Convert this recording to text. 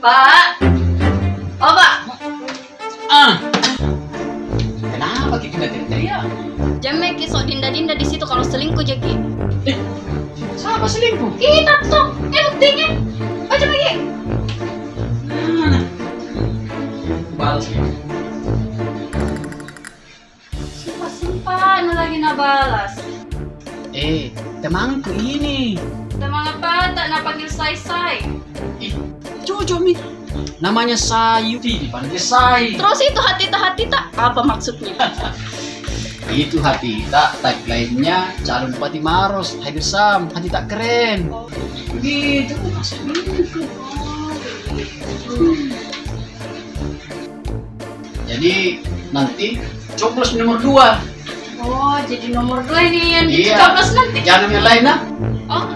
Pak. Oh, Pak. Kenapa kita nggak teriak? Jamek kisah dinda-dinda di situ kalau selingkuh Jeki. Siapa selingkuh? Kita tuh, buktinya. Baca lagi. Mana? Balas ya. Sumpah, anu lagi nabalas. Temanku ini. Teman apa? Tak nak panggil say-say. Cocok mi. Namanya Sayu. Dipanggil Say. Terus itu hati tak? Apa maksudnya? Itu hati tak, tagline-nya calon Bupati Maros, Hadir Sam, hati tak keren. Gitu. Jadi nanti coblos nomor 2. Oh, jadi nomor 2 ini yang Iya. dicoblos nanti. Jangan yang lain lah. Oh,